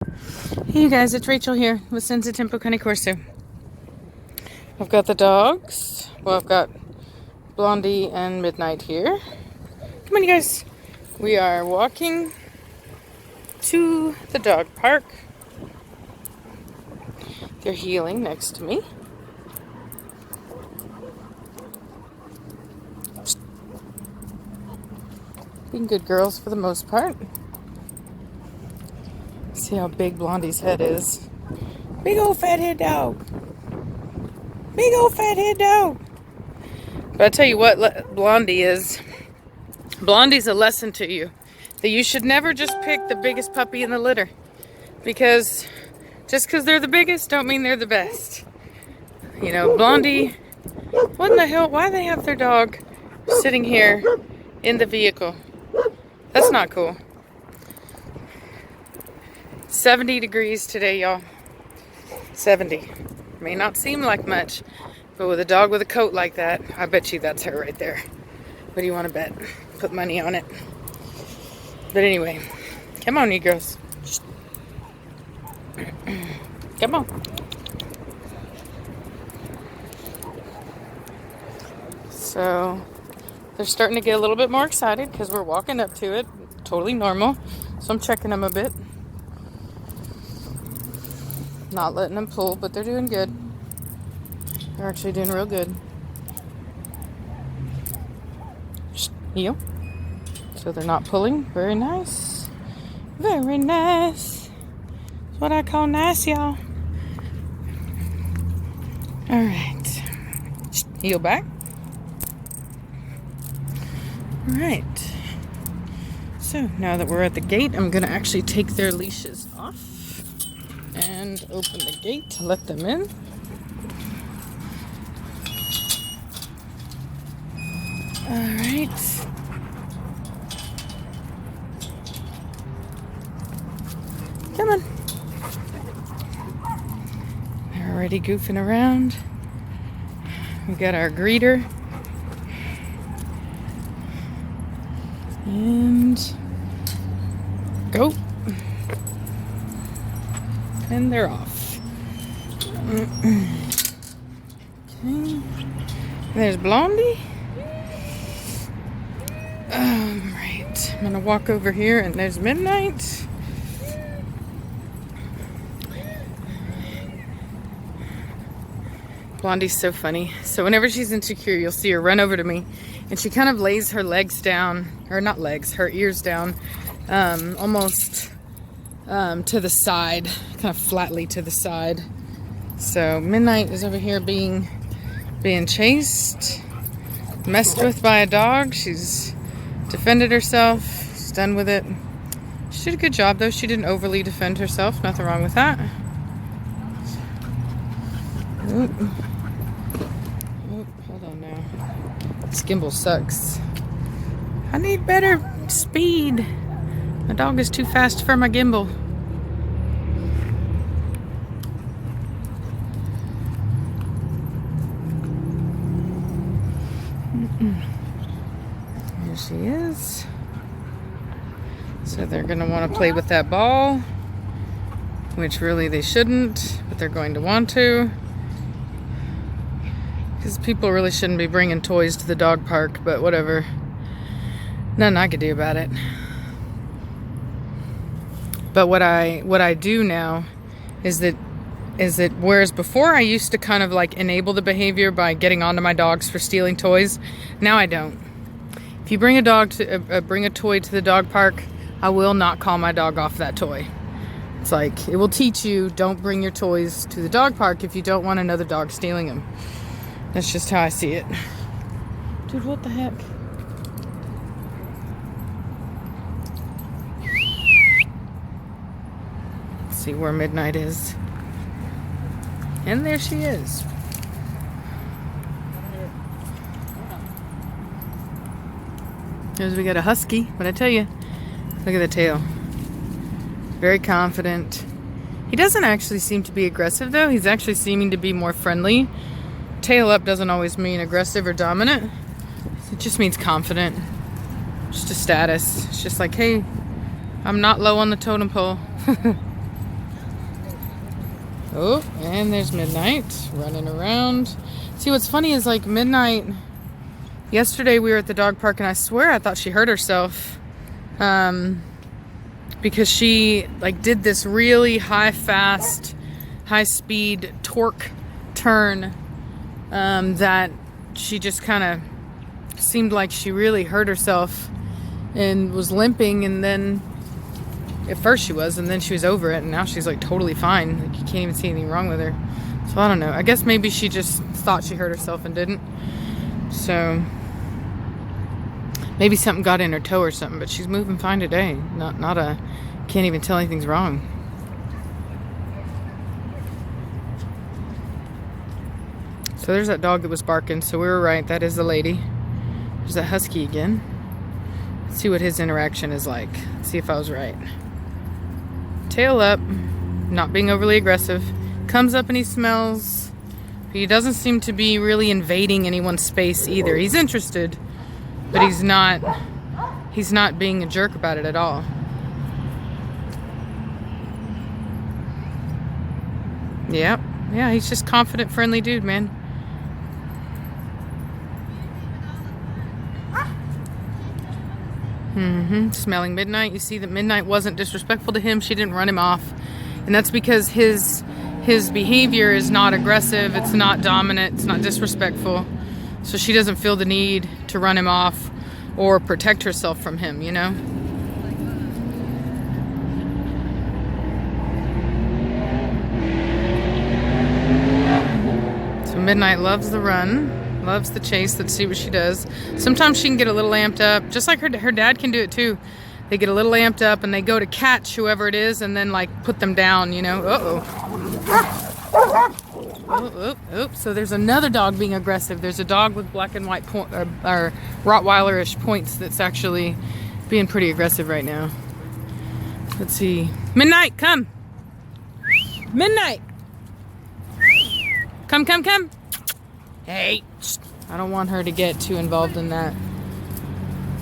Hey you guys, it's Rachel here with Senza Tempo Cane Corso. I've got the dogs. Well, I've got Blondie and Midnight here. Come on you guys. We are walking to the dog park. They're healing next to me. Being good girls for the most part. See how big Blondie's head is. Big old fat head dog. Big old fat head dog. But I tell you what Blondie is. Blondie's a lesson to you. That you should never just pick the biggest puppy in the litter. Because just because they're the biggest don't mean they're the best. You know, Blondie, what in the hell? Why do they have their dog sitting here in the vehicle? That's not cool. 70 degrees today, y'all. 70. May not seem like much, but with a dog with a coat like that, I bet you that's her right there. What do you want to bet? Put money on it. But anyway, come on, Negroes. Come on. So, they're starting to get a little bit more excited because we're walking up to it. Totally normal. So I'm checking them a bit. Not letting them pull, but they're doing good. They're actually doing real good. Heel. So they're not pulling. Very nice. Very nice. That's what I call nice, y'all. Alright. Heel back. Alright. So now that we're at the gate, I'm going to actually take their leashes off. And open the gate to let them in. Alright. Come on. They're already goofing around. We got our greeter. And go. And they're off. Okay. There's Blondie. Right. I'm gonna walk over here and there's Midnight. Blondie's so funny. So whenever she's insecure, you'll see her run over to me and she kind of lays her legs down, or not legs, her ears down, almost to the side, kind of flatly to the side. So Midnight is over here being chased, messed with by a dog. She's defended herself. She's done with it. She did a good job though. She didn't overly defend herself. Nothing wrong with that. Oop. Oop, hold on now. This gimbal sucks. I need better speed. My dog is too fast for my gimbal. Here she is. So they're going to want to play with that ball, which really they shouldn't, but they're going to want to. Because people really shouldn't be bringing toys to the dog park, but whatever. Nothing I could do about it. But what I do now is that whereas before I used to kind of like enable the behavior by getting onto my dogs for stealing toys, now I don't. If you bring a toy to the dog park, I will not call my dog off that toy. It's like, it will teach you, don't bring your toys to the dog park if you don't want another dog stealing them. That's just how I see it. Dude, what the heck? See where Midnight is. And there she is. Here's we got a husky, but I tell you, look at the tail. Very confident. He doesn't actually seem to be aggressive though. He's actually seeming to be more friendly. Tail up doesn't always mean aggressive or dominant. It just means confident. Just a status. It's just like, hey, I'm not low on the totem pole. Oh, and there's Midnight running around. See, what's funny is like Midnight, yesterday we were at the dog park and I swear I thought she hurt herself. Because she like did this really high speed torque turn that she just kind of seemed like she really hurt herself and was limping, and then at first she was, and then she was over it, and now she's like totally fine. Like you can't even see anything wrong with her. So I don't know. I guess maybe she just thought she hurt herself and didn't. So maybe something got in her toe or something, but she's moving fine today. Can't even tell anything's wrong. So there's that dog that was barking, so we were right, that is the lady. There's that husky again. Let's see what his interaction is like. Let's see if I was right. Tail up, not being overly aggressive. Comes up and he smells. He doesn't seem to be really invading anyone's space either. He's interested, but he's not being a jerk about it at all. Yeah, he's just confident, friendly dude, man. Smelling Midnight. You see that Midnight wasn't disrespectful to him. She didn't run him off. And that's because his behavior is not aggressive, it's not dominant, it's not disrespectful. So she doesn't feel the need to run him off or protect herself from him, you know? Midnight loves the run, loves the chase. Let's see what she does. Sometimes she can get a little amped up, just like her dad can do it too. They get a little amped up and they go to catch whoever it is and then like put them down, you know. Oh, so there's another dog being aggressive. There's a dog with black and white or Rottweiler-ish points that's actually being pretty aggressive right now. Let's see. Midnight, come. Midnight. Come. Hey, I don't want her to get too involved in that.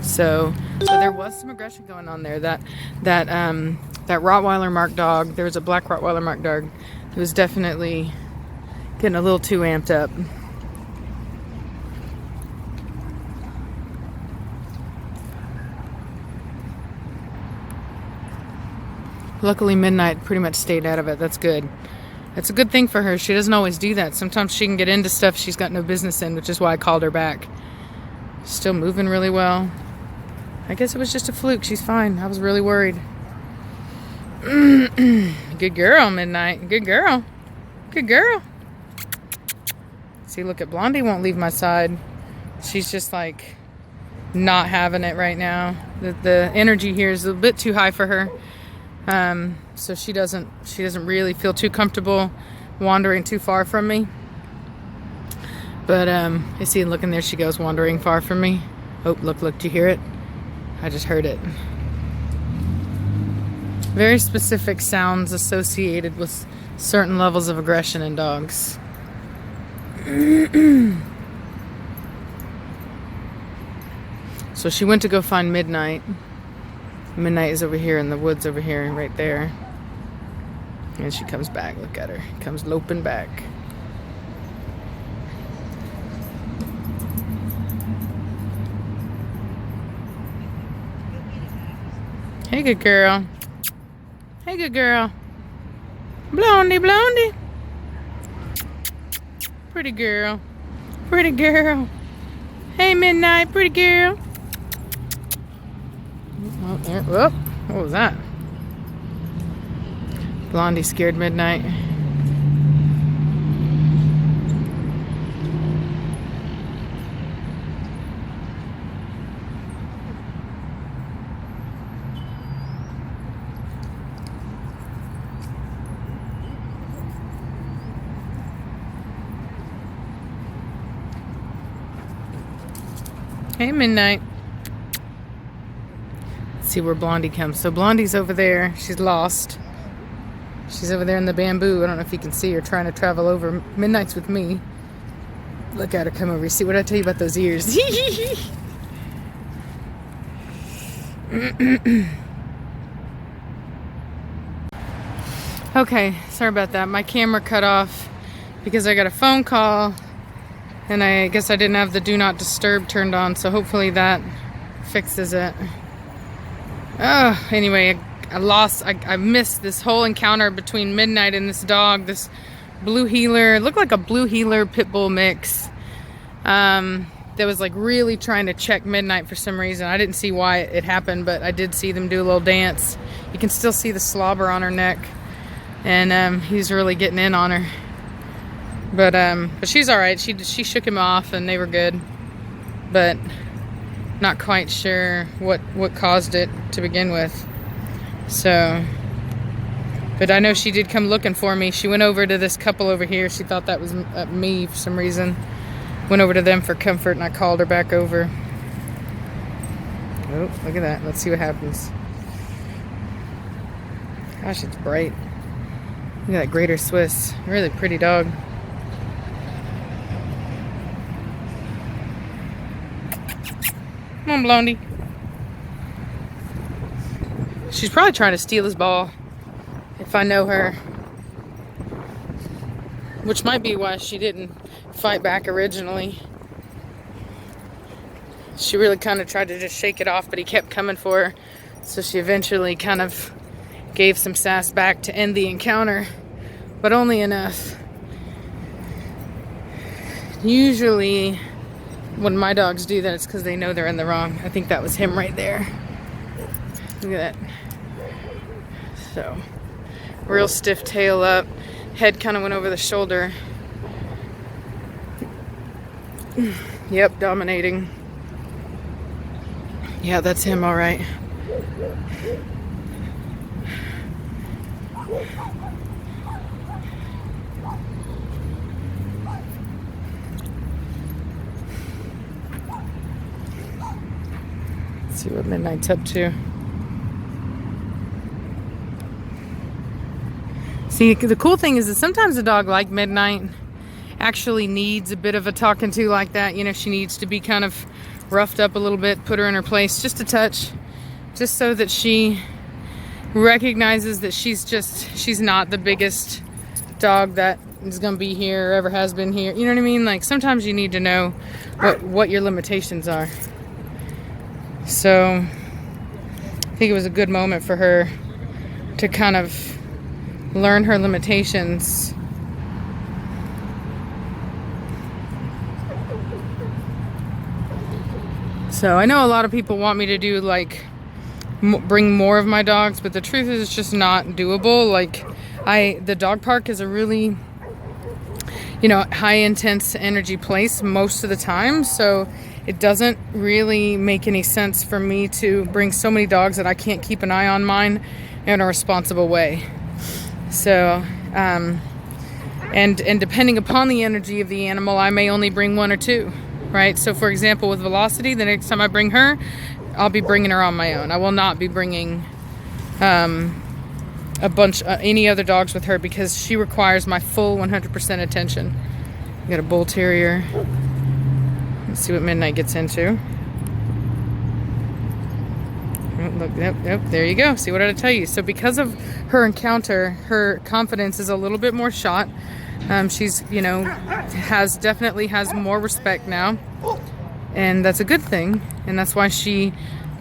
So there was some aggression going on there. That Rottweiler marked dog, there was a black Rottweiler marked dog who was definitely getting a little too amped up. Luckily Midnight pretty much stayed out of it. That's good. That's a good thing for her. She doesn't always do that. Sometimes she can get into stuff she's got no business in, which is why I called her back. Still moving really well. I guess it was just a fluke. She's fine. I was really worried. Good girl, Midnight. Good girl. Good girl. See, look at Blondie won't leave my side. She's just like not having it right now. The energy here is a bit too high for her. So she doesn't really feel too comfortable wandering too far from me. But you see, look, and there she goes wandering far from me. Oh, look, do you hear it? I just heard it. Very specific sounds associated with certain levels of aggression in dogs. So she went to go find Midnight. Midnight is over here in the woods over here, right there. And she comes back. Look at her. Comes loping back. Hey, good girl. Hey, good girl. Blondie. Pretty girl. Pretty girl. Hey, Midnight. Pretty girl. Oh, there. Whoop. What was that? Blondie scared Midnight. Hey, Midnight. Let's see where Blondie comes. So Blondie's over there. She's lost. She's over there in the bamboo. I don't know if you can see her trying to travel over. Midnight's with me. Look at her come over. See what I tell you about those ears? Okay, sorry about that. My camera cut off because I got a phone call, and I guess I didn't have the do not disturb turned on, so hopefully that fixes it. Oh, anyway, I missed this whole encounter between Midnight and this dog, this blue heeler. It looked like a blue heeler pit bull mix. That was like really trying to check Midnight for some reason. I didn't see why it happened, but I did see them do a little dance. You can still see the slobber on her neck, and he's really getting in on her. But she's all right. She shook him off, and they were good. But not quite sure what caused it to begin with. So, but I know she did come looking for me. She went over to this couple over here. She thought that was me for some reason. Went over to them for comfort, and I called her back over. Oh, look at that. Let's see what happens. Gosh, it's bright. Look at that Greater Swiss. Really pretty dog. Come on, Blondie. She's probably trying to steal his ball, if I know her. Which might be why she didn't fight back originally. She really kind of tried to just shake it off, but he kept coming for her. So she eventually kind of gave some sass back to end the encounter, but only enough. Usually when my dogs do that, it's because they know they're in the wrong. I think that was him right there. Look at that. So, real stiff tail up. Head kind of went over the shoulder. Yep, dominating. Yeah, that's him, all right. Let's see what Midnight's up to. See, the cool thing is that sometimes a dog like Midnight actually needs a bit of a talking to like that. You know, she needs to be kind of roughed up a little bit, put her in her place just a touch, just so that she recognizes that she's not the biggest dog that is going to be here or ever has been here. You know what I mean? Like, sometimes you need to know what your limitations are. So I think it was a good moment for her to kind of learn her limitations. So I know a lot of people want me to do like bring more of my dogs, but the truth is it's just not doable. Like, the dog park is a really, you know, high intense energy place most of the time, so it doesn't really make any sense for me to bring so many dogs that I can't keep an eye on mine in a responsible way. So, and depending upon the energy of the animal, I may only bring one or two, right? So for example, with Velocity, the next time I bring her, I'll be bringing her on my own. I will not be bringing any other dogs with her, because she requires my full 100% attention. We got a bull terrier. Let's see what Midnight gets into. Oh, look, yep, there you go. See, what did I tell you? So because of her encounter, her confidence is a little bit more shot. She's, you know, definitely has more respect now, and that's a good thing. And that's why she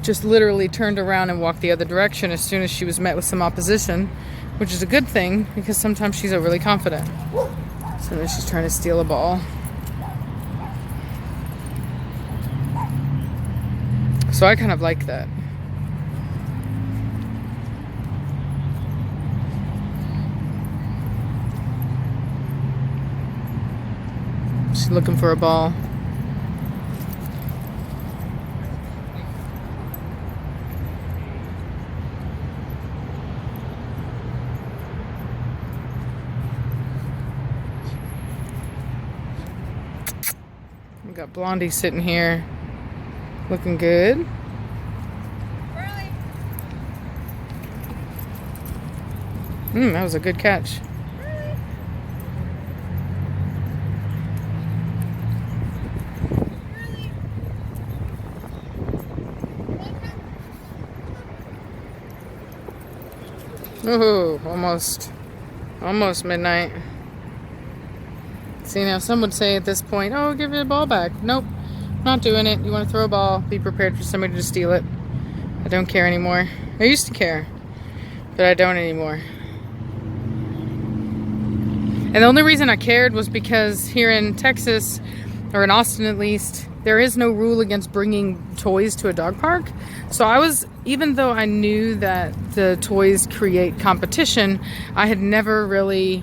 just literally turned around and walked the other direction as soon as she was met with some opposition, which is a good thing, because sometimes she's overly confident. So then she's trying to steal a ball. So I kind of like that. She's looking for a ball. We got Blondie sitting here, looking good. That was a good catch. Oh, almost. Almost midnight. See, now some would say at this point, oh, give it a ball back. Nope, not doing it. You want to throw a ball, be prepared for somebody to steal it. I don't care anymore. I used to care, but I don't anymore. And the only reason I cared was because here in Texas, or in Austin at least, there is no rule against bringing toys to a dog park. So I was, even though I knew that the toys create competition, I had never really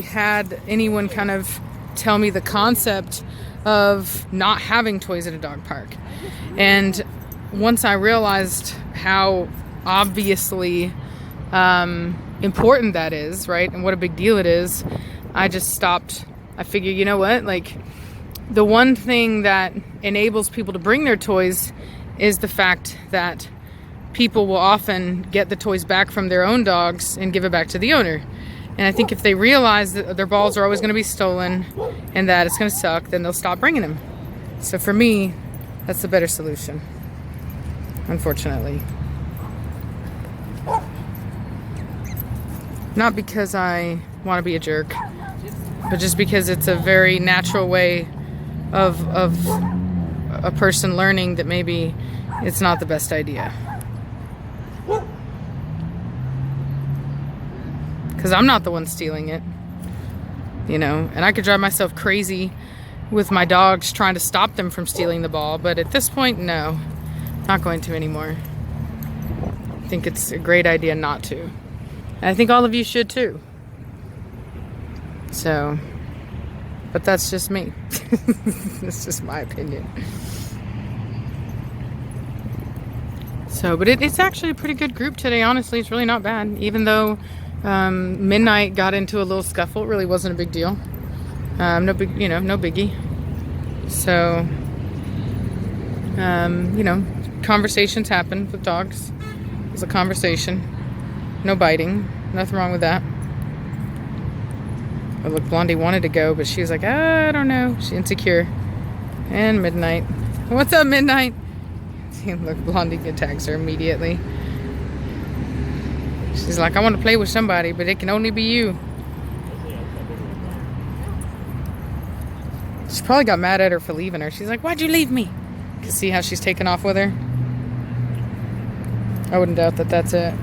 had anyone kind of tell me the concept of not having toys at a dog park. And once I realized how obviously important that is, right, and what a big deal it is, I just stopped. I figured, you know what, like, the one thing that enables people to bring their toys is the fact that people will often get the toys back from their own dogs and give it back to the owner. And I think if they realize that their balls are always going to be stolen and that it's going to suck, then they'll stop bringing them. So for me, that's the better solution, unfortunately. Not because I want to be a jerk, but just because it's a very natural way of a person learning that maybe it's not the best idea. Because I'm not the one stealing it, you know, and I could drive myself crazy with my dogs trying to stop them from stealing the ball, but at this point, no, not going to anymore. I think it's a great idea not to. And I think all of you should too. So, but that's just me. That's just my opinion. So, but it's actually a pretty good group today, honestly. It's really not bad. Even though Midnight got into a little scuffle, it really wasn't a big deal. No big, you know, no biggie. So, you know, conversations happen with dogs. It was a conversation. No biting. Nothing wrong with that. Oh, look, Blondie wanted to go, but she was like, I don't know. She's insecure. And Midnight. What's up, Midnight? See, look, Blondie attacks her immediately. She's like, I want to play with somebody, but it can only be you. She probably got mad at her for leaving her. She's like, why'd you leave me? Cause see how she's taking off with her? I wouldn't doubt that that's it.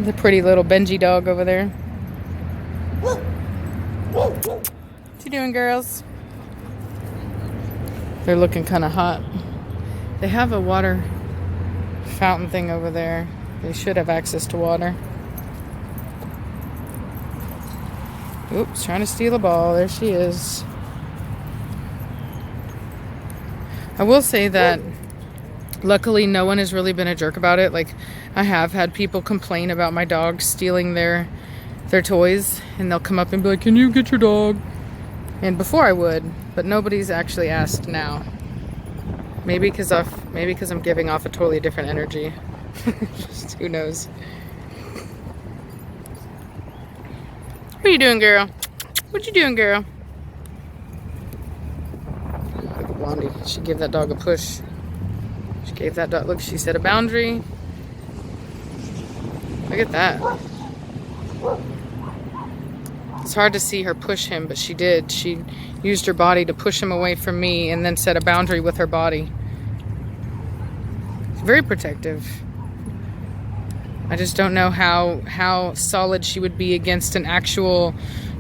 The pretty little Benji dog over there. What you doing, girls? They're looking kind of hot. They have a water fountain thing over there. They should have access to water. Oops, trying to steal a ball. There she is. I will say that luckily no one has really been a jerk about it. Like, I have had people complain about my dog stealing their toys, and they'll come up and be like, can you get your dog? And before I would, but nobody's actually asked now. Maybe because I'm giving off a totally different energy. Just, who knows? What are you doing, girl? What you doing, girl? Look at Blondie. She gave that dog a push. She gave that dog, look, she set a boundary. Look at that. It's hard to see her push him, but she did. She used her body to push him away from me and then set a boundary with her body. It's very protective. I just don't know how solid she would be against an actual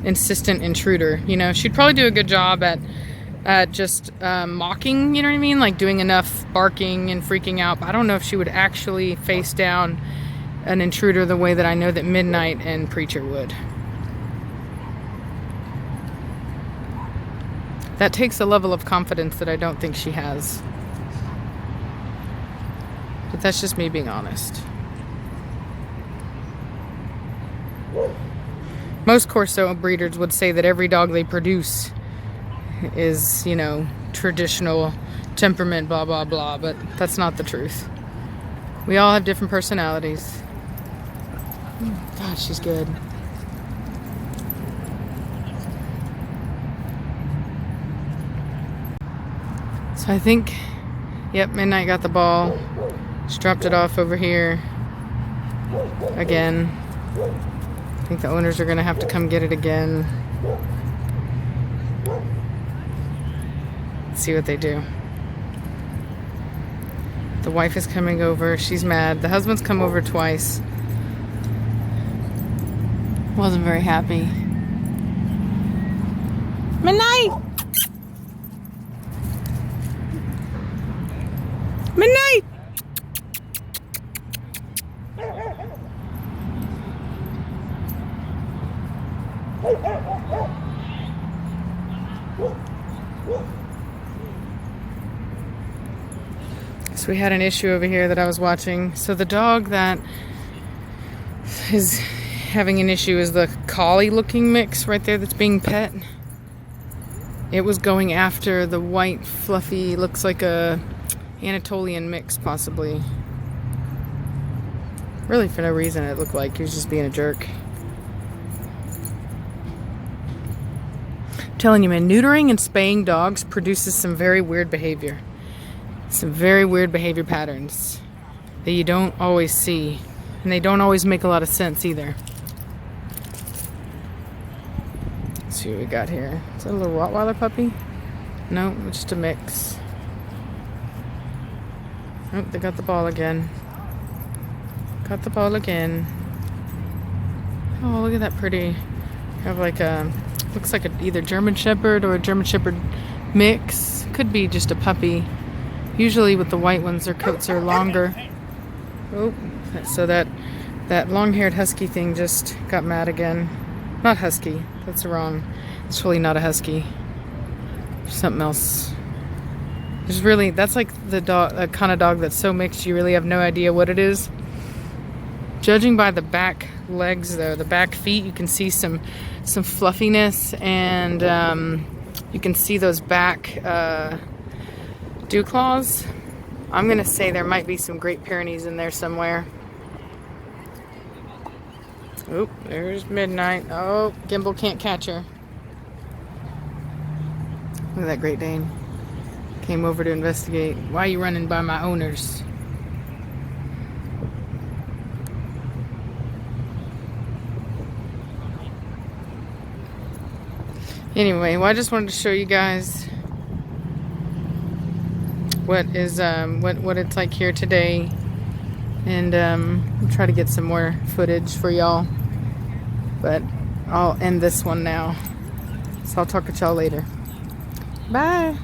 insistent intruder. You know, she'd probably do a good job at just mocking, you know what I mean? Like doing enough barking and freaking out. But I don't know if she would actually face down an intruder the way that I know that Midnight and Preacher would. That takes a level of confidence that I don't think she has. But that's just me being honest. Most Corso breeders would say that every dog they produce is, you know, traditional temperament, blah, blah, blah, but that's not the truth. We all have different personalities. God, she's good. So I think Yep, Midnight got the ball. She dropped it off over here. Again. I think the owners are going to have to come get it again. Let's see what they do. The wife is coming over. She's mad. The husband's come over twice. Wasn't very happy. Midnight! Midnight! So we had an issue over here that I was watching. So the dog that is having an issue is the collie looking mix right there that's being pet. It was going after the white fluffy, looks like a Anatolian mix possibly. Really for no reason it looked like he was just being a jerk. I'm telling you, man, neutering and spaying dogs produces some very weird behavior. Some very weird behavior patterns that you don't always see. And they don't always make a lot of sense either. Let's see what we got here. Is that a little Rottweiler puppy? No, it's just a mix. Oh, they got the ball again. Got the ball again. Oh, look at that pretty. Have like a, looks like either German Shepherd or a German Shepherd mix. Could be just a puppy. Usually with the white ones, their coats are longer. Oh, so that long-haired husky thing just got mad again. Not husky. That's wrong. It's really not a husky. Something else. There's really, that's like the dog, a kind of dog that's so mixed you really have no idea what it is. Judging by the back legs though, the back feet, you can see some fluffiness, and you can see those back dew claws. I'm gonna say there might be some Great Pyrenees in there somewhere. Oop, there's Midnight. Oh, Gimbal can't catch her. Look at that Great Dane. Came over to investigate. Why are you running by my owners? Anyway, well, I just wanted to show you guys what is what it's like here today, and try to get some more footage for y'all, but I'll end this one now, so I'll talk to y'all later. Bye.